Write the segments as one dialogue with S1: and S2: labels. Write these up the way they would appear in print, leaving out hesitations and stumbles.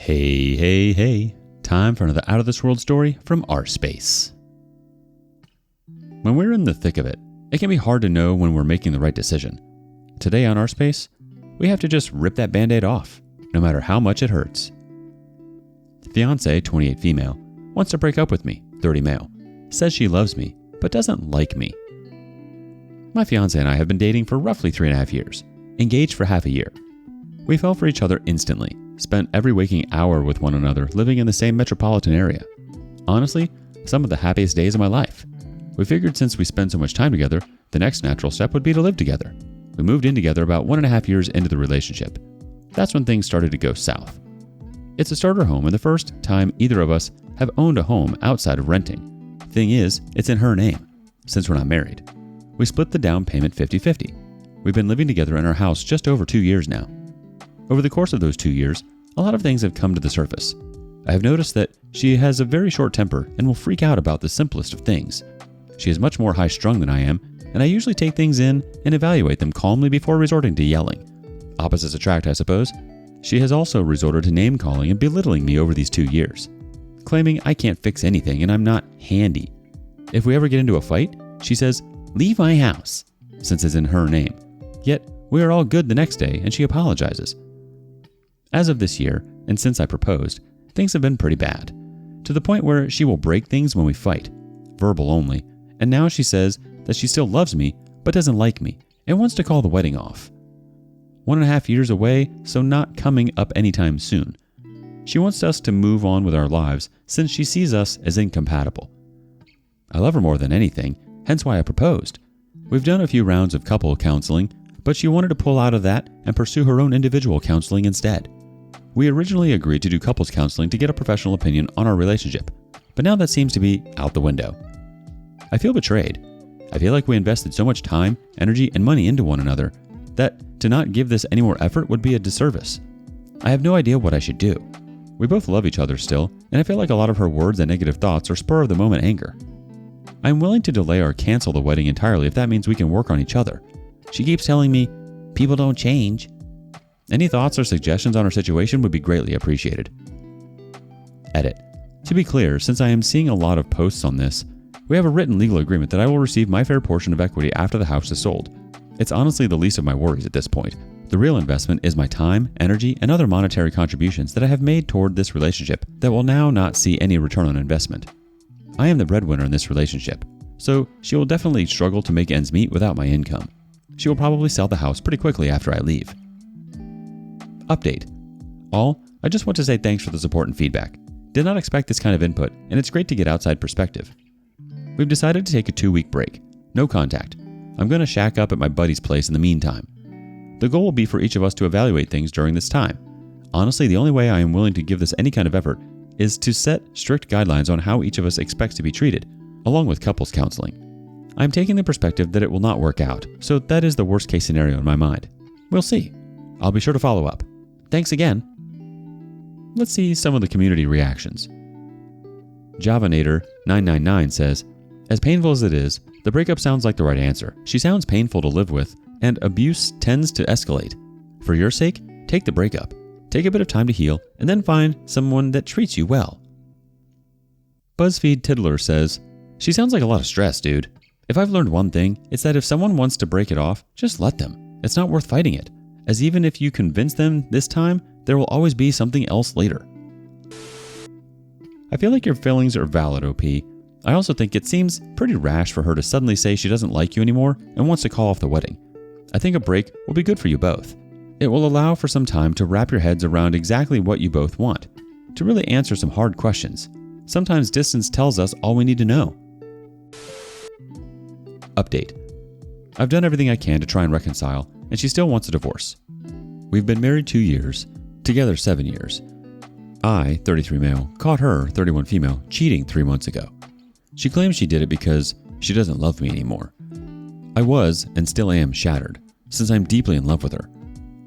S1: Hey. Time for another Out of This World story from rSpace. When we're in the thick of it, it can be hard to know when we're making the right decision. Today on rSpace, we have to just rip that band-aid off, no matter how much it hurts. Fiancé, 28 female, wants to break up with me, 30 male. Says she loves me, but doesn't like me. My fiancé and I have been dating for roughly 3.5 years, engaged for half a year. We fell for each other instantly, spent every waking hour with one another, living in the same metropolitan area. Honestly, some of the happiest days of my life. We figured since we spend so much time together, the next natural step would be to live together. We moved in together about 1.5 years into the relationship. That's when things started to go south. It's a starter home and the first time either of us have owned a home outside of renting. Thing is, it's in her name, since we're not married. We split the down payment 50-50. We've been living together in our house just over 2 years now. Over the course of those 2 years, a lot of things have come to the surface. I have noticed that she has a very short temper and will freak out about the simplest of things. She is much more high-strung than I am, and I usually take things in and evaluate them calmly before resorting to yelling. Opposites attract, I suppose. She has also resorted to name-calling and belittling me over these 2 years, claiming I can't fix anything and I'm not handy. If we ever get into a fight, she says, "Leave my house," since it's in her name. Yet, we are all good the next day and she apologizes. As of this year, and since I proposed, things have been pretty bad, to the point where she will break things when we fight, verbal only, and now she says that she still loves me but doesn't like me and wants to call the wedding off. 1.5 years away, so not coming up anytime soon. She wants us to move on with our lives since she sees us as incompatible. I love her more than anything, hence why I proposed. We've done a few rounds of couple counseling, but she wanted to pull out of that and pursue her own individual counseling instead. We originally agreed to do couples counseling to get a professional opinion on our relationship, but now that seems to be out the window. I feel betrayed. I feel like we invested so much time, energy, and money into one another that to not give this any more effort would be a disservice. I have no idea what I should do. We both love each other still, and I feel like a lot of her words and negative thoughts are spur-of-the-moment anger. I am willing to delay or cancel the wedding entirely if that means we can work on each other. She keeps telling me, "People don't change." Any thoughts or suggestions on her situation would be greatly appreciated. Edit. To be clear, since I am seeing a lot of posts on this, we have a written legal agreement that I will receive my fair portion of equity after the house is sold. It's honestly the least of my worries at this point. The real investment is my time, energy, and other monetary contributions that I have made toward this relationship that will now not see any return on investment. I am the breadwinner in this relationship, so she will definitely struggle to make ends meet without my income. She will probably sell the house pretty quickly after I leave. Update. I just want to say thanks for the support and feedback. Did not expect this kind of input, and it's great to get outside perspective. We've decided to take a 2-week break. No contact. I'm going to shack up at my buddy's place in the meantime. The goal will be for each of us to evaluate things during this time. Honestly, the only way I am willing to give this any kind of effort is to set strict guidelines on how each of us expects to be treated, along with couples counseling. I'm taking the perspective that it will not work out, so that is the worst case scenario in my mind. We'll see. I'll be sure to follow up. Thanks again. Let's see some of the community reactions. Javanator999 says, "As painful as it is, the breakup sounds like the right answer. She sounds painful to live with, and abuse tends to escalate. For your sake, take the breakup. Take a bit of time to heal, and then find someone that treats you well." BuzzFeed Tiddler says, "She sounds like a lot of stress, dude. If I've learned one thing, it's that if someone wants to break it off, just let them. It's not worth fighting it, as even if you convince them this time, there will always be something else later." I feel like your feelings are valid, OP. I also think it seems pretty rash for her to suddenly say she doesn't like you anymore and wants to call off the wedding. I think a break will be good for you both. It will allow for some time to wrap your heads around exactly what you both want, to really answer some hard questions. Sometimes distance tells us all we need to know. Update. I've done everything I can to try and reconcile, and she still wants a divorce. We've been married 2 years, together 7 years. I, 33 male, caught her, 31 female, cheating 3 months ago. She claims she did it because she doesn't love me anymore. I was, and still am, shattered, since I'm deeply in love with her.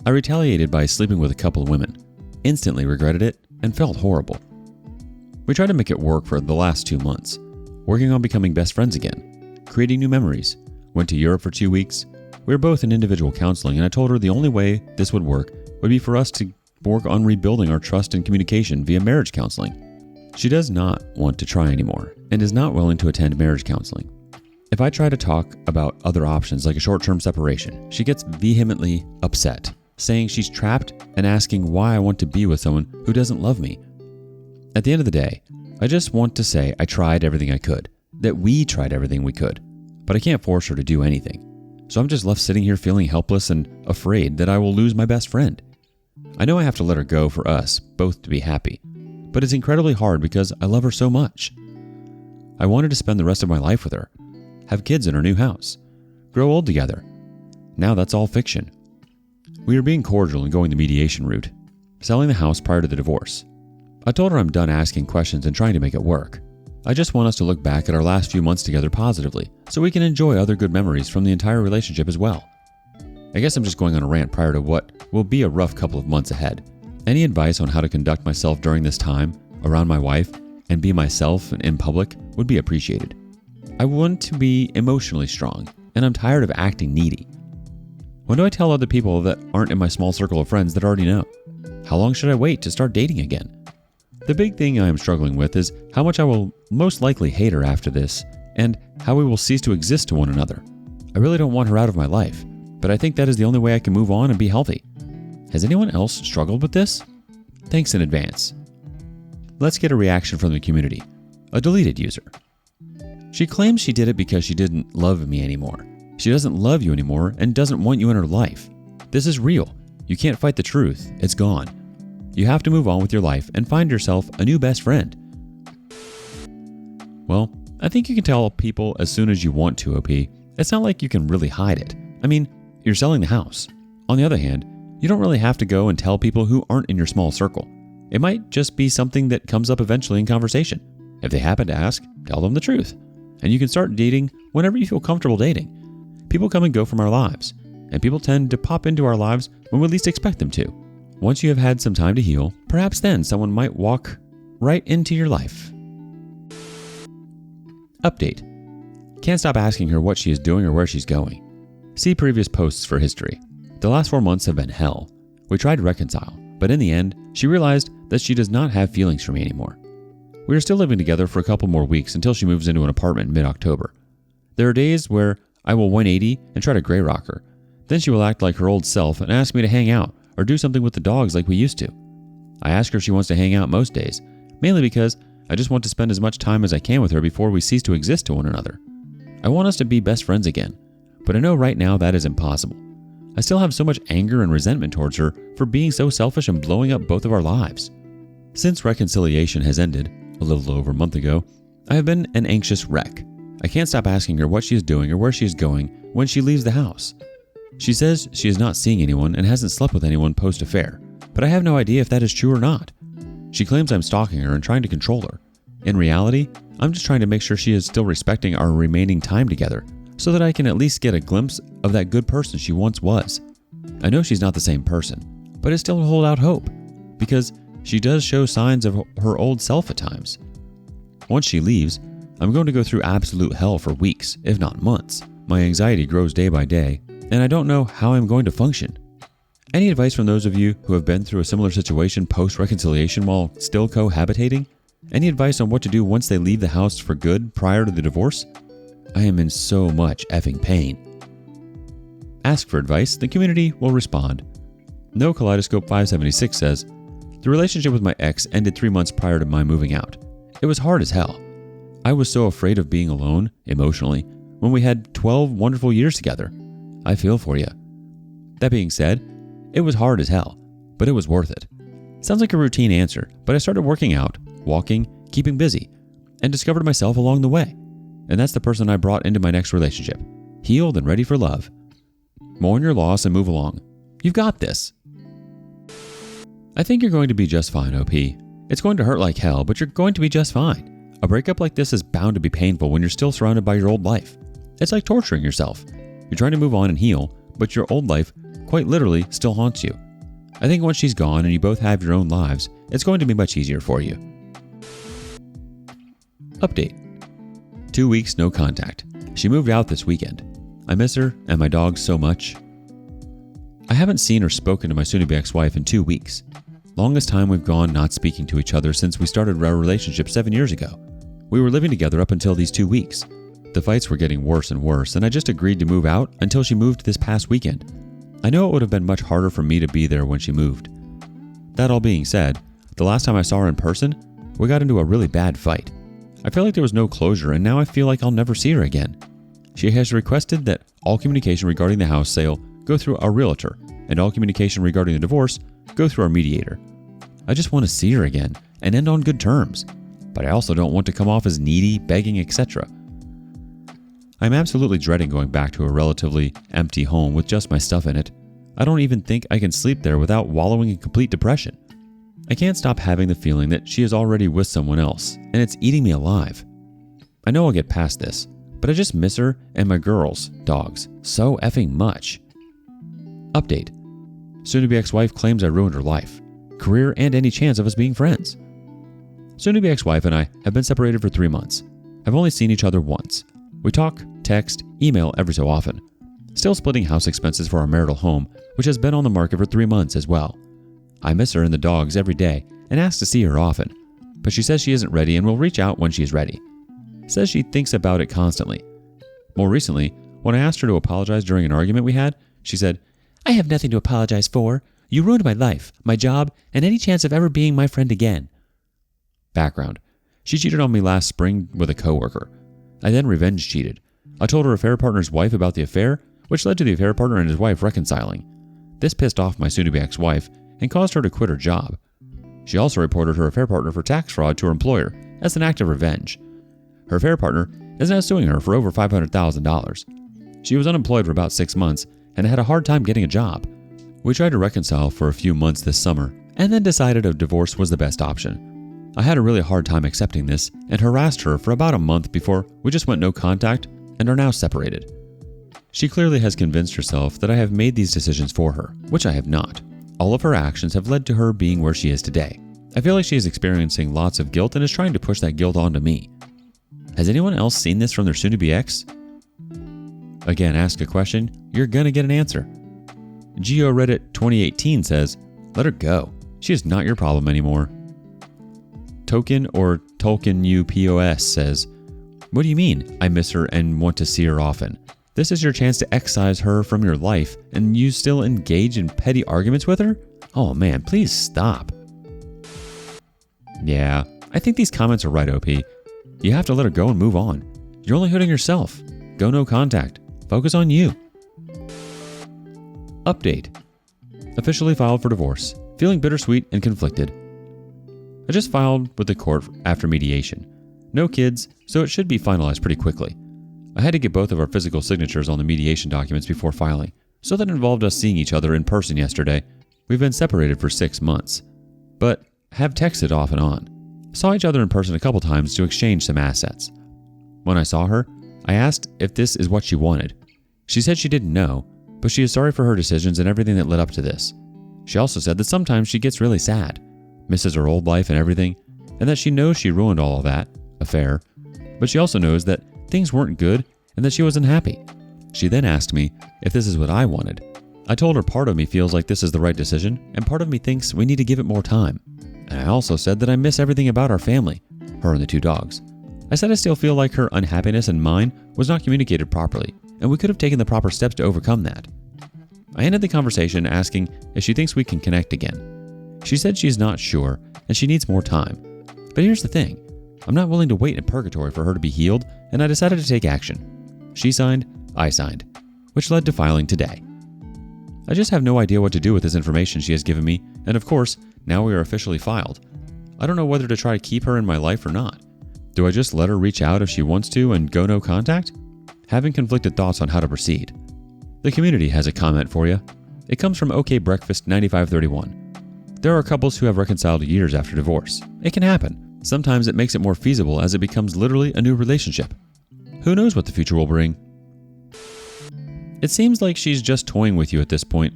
S1: I retaliated by sleeping with a couple of women, instantly regretted it, and felt horrible. We tried to make it work for the last 2 months, working on becoming best friends again, creating new memories, went to Europe for 2 weeks. We were both in individual counseling, and I told her the only way this would work would be for us to work on rebuilding our trust and communication via marriage counseling. She does not want to try anymore and is not willing to attend marriage counseling. If I try to talk about other options like a short-term separation, she gets vehemently upset, saying she's trapped and asking why I want to be with someone who doesn't love me. At the end of the day, I just want to say I tried everything I could, that we tried everything we could, but I can't force her to do anything. So I'm just left sitting here feeling helpless and afraid that I will lose my best friend. I know I have to let her go for us both to be happy, but it's incredibly hard because I love her so much. I wanted to spend the rest of my life with her, have kids in her new house, grow old together. Now that's all fiction. We are being cordial and going the mediation route, selling the house prior to the divorce. I told her I'm done asking questions and trying to make it work. I just want us to look back at our last few months together positively so we can enjoy other good memories from the entire relationship as well. I guess I'm just going on a rant prior to what will be a rough couple of months ahead. Any advice on how to conduct myself during this time around my wife and be myself in public would be appreciated. I want to be emotionally strong, and I'm tired of acting needy. When do I tell other people that aren't in my small circle of friends that already know? How long should I wait to start dating again? The big thing I am struggling with is how much I will most likely hate her after this, and how we will cease to exist to one another. I really don't want her out of my life, but I think that is the only way I can move on and be healthy. Has anyone else struggled with this? Thanks in advance. Let's get a reaction from the community. A deleted user. She claims she did it because she didn't love me anymore. She doesn't love you anymore and doesn't want you in her life. This is real. You can't fight the truth. It's gone. You have to move on with your life and find yourself a new best friend. Well, I think you can tell people as soon as you want to, OP. It's not like you can really hide it. I mean, you're selling the house. On the other hand, you don't really have to go and tell people who aren't in your small circle. It might just be something that comes up eventually in conversation. If they happen to ask, tell them the truth. And you can start dating whenever you feel comfortable dating. People come and go from our lives, and people tend to pop into our lives when we least expect them to. Once you have had some time to heal, perhaps then someone might walk right into your life. Update. Can't stop asking her what she is doing or where she's going. See previous posts for history. The last 4 months have been hell. We tried to reconcile, but in the end, she realized that she does not have feelings for me anymore. We are still living together for a couple more weeks until she moves into an apartment in mid-October. There are days where I will 180 and try to gray rock her. Then she will act like her old self and ask me to hang out or do something with the dogs like we used to. I ask her if she wants to hang out most days, mainly because I just want to spend as much time as I can with her before we cease to exist to one another. I want us to be best friends again, but I know right now that is impossible. I still have so much anger and resentment towards her for being so selfish and blowing up both of our lives. Since reconciliation has ended, a little over a month ago, I have been an anxious wreck. I can't stop asking her what she is doing or where she is going when she leaves the house. She says she is not seeing anyone and hasn't slept with anyone post-affair, but I have no idea if that is true or not. She claims I'm stalking her and trying to control her. In reality, I'm just trying to make sure she is still respecting our remaining time together so that I can at least get a glimpse of that good person she once was. I know she's not the same person, but I still hold out hope because she does show signs of her old self at times. Once she leaves, I'm going to go through absolute hell for weeks, if not months. My anxiety grows day by day, and I don't know how I'm going to function. Any advice from those of you who have been through a similar situation post-reconciliation while still cohabitating? Any advice on what to do once they leave the house for good prior to the divorce? I am in so much effing pain. Ask for advice, the community will respond. No Kaleidoscope 576 says, the relationship with my ex ended 3 months prior to my moving out. It was hard as hell. I was so afraid of being alone, emotionally, when we had 12 wonderful years together. I feel for you. That being said, it was hard as hell, but it was worth it. Sounds like a routine answer, but I started working out, walking, keeping busy, and discovered myself along the way. And that's the person I brought into my next relationship, healed and ready for love. Mourn your loss and move along. You've got this. I think you're going to be just fine, OP. It's going to hurt like hell, but you're going to be just fine. A breakup like this is bound to be painful when you're still surrounded by your old life. It's like torturing yourself. You're trying to move on and heal, but your old life, quite literally, still haunts you. I think once she's gone and you both have your own lives, it's going to be much easier for you. Update. 2 weeks, no contact. She moved out this weekend. I miss her and my dogs so much. I haven't seen or spoken to my soon-to-be ex-wife in 2 weeks. Longest time we've gone not speaking to each other since we started our relationship 7 years ago. We were living together up until these 2 weeks. The fights were getting worse and worse, and I just agreed to move out until she moved this past weekend. I know it would have been much harder for me to be there when she moved. That all being said, the last time I saw her in person, we got into a really bad fight. I feel like there was no closure, and now I feel like I'll never see her again. She has requested that all communication regarding the house sale go through our realtor, and all communication regarding the divorce go through our mediator. I just want to see her again and end on good terms, but I also don't want to come off as needy, begging, etc. I'm absolutely dreading going back to a relatively empty home with just my stuff in it. I don't even think I can sleep there without wallowing in complete depression. I can't stop having the feeling that she is already with someone else, and it's eating me alive. I know I'll get past this, but I just miss her and my girls, dogs, so effing much. Update. Soon-to-be ex-wife claims I ruined her life, career, and any chance of us being friends. Soon-to-be ex-wife and I have been separated for 3 months. I've only seen each other once. We talk, text, email every so often. Still splitting house expenses for our marital home, which has been on the market for 3 months as well. I miss her and the dogs every day and ask to see her often, but she says she isn't ready and will reach out when she is ready. Says she thinks about it constantly. More recently, when I asked her to apologize during an argument we had, she said, "I have nothing to apologize for. You ruined my life, my job, and any chance of ever being my friend again." Background. She cheated on me last spring with a coworker. I then revenge cheated. I told her affair partner's wife about the affair, which led to the affair partner and his wife reconciling. This pissed off my soon-to-be ex-wife and caused her to quit her job. She also reported her affair partner for tax fraud to her employer as an act of revenge. Her affair partner is now suing her for over $500,000. She was unemployed for about 6 months and had a hard time getting a job. We tried to reconcile for a few months this summer and then decided a divorce was the best option. I had a really hard time accepting this and harassed her for about a month before we just went no contact and are now separated. She clearly has convinced herself that I have made these decisions for her, which I have not. All of her actions have led to her being where she is today. I feel like she is experiencing lots of guilt and is trying to push that guilt onto me. Has anyone else seen this from their soon-to-be ex? Again, ask a question, you're gonna get an answer. GeoReddit 2018 says, "Let her go. She is not your problem anymore." Token or Tolkien UPOS says, "What do you mean, I miss her and want to see her often? This is your chance to excise her from your life and you still engage in petty arguments with her? Oh man, please stop." Yeah, I think these comments are right, OP. You have to let her go and move on. You're only hurting yourself. Go no contact. Focus on you. Update. Officially filed for divorce. Feeling bittersweet and conflicted. I just filed with the court after mediation. No kids, so it should be finalized pretty quickly. I had to get both of our physical signatures on the mediation documents before filing, so that involved us seeing each other in person yesterday. We've been separated for 6 months, but have texted off and on. Saw each other in person a couple times to exchange some assets. When I saw her, I asked if this is what she wanted. She said she didn't know, but she is sorry for her decisions and everything that led up to this. She also said that sometimes she gets really sad, misses her old life and everything, and that she knows she ruined all of that, affair, but she also knows that things weren't good and that she wasn't happy. She then asked me if this is what I wanted. I told her part of me feels like this is the right decision and part of me thinks we need to give it more time. And I also said that I miss everything about our family, her and the 2 dogs. I said I still feel like her unhappiness and mine was not communicated properly, and we could have taken the proper steps to overcome that. I ended the conversation asking if she thinks we can connect again. She said she's not sure and she needs more time. But here's the thing, I'm not willing to wait in purgatory for her to be healed, and I decided to take action. She signed, I signed, which led to filing today. I just have no idea what to do with this information she has given me, and of course, now we are officially filed. I don't know whether to try to keep her in my life or not. Do I just let her reach out if she wants to and go no contact? Having conflicted thoughts on how to proceed. The community has a comment for you. It comes from OK Breakfast 9531. There are couples who have reconciled years after divorce. It can happen. Sometimes it makes it more feasible as it becomes literally a new relationship. Who knows what the future will bring? It seems like she's just toying with you at this point,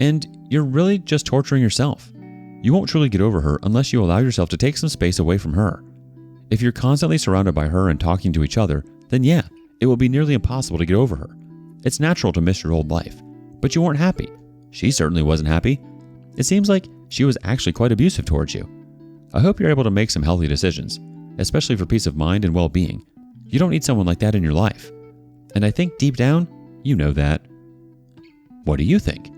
S1: and you're really just torturing yourself. You won't truly get over her unless you allow yourself to take some space away from her. If you're constantly surrounded by her and talking to each other, then yeah, it will be nearly impossible to get over her. It's natural to miss your old life, but you weren't happy. She certainly wasn't happy. It seems like she was actually quite abusive towards you. I hope you're able to make some healthy decisions, especially for peace of mind and well-being. You don't need someone like that in your life. And I think deep down, you know that. What do you think?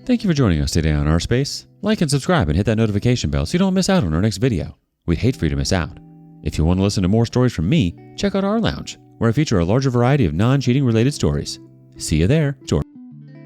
S1: Thank you for joining us today on rSpace. Like and subscribe and hit that notification bell so you don't miss out on our next video. We'd hate for you to miss out. If you want to listen to more stories from me, check out our lounge, where I feature a larger variety of non-cheating related stories. See you there.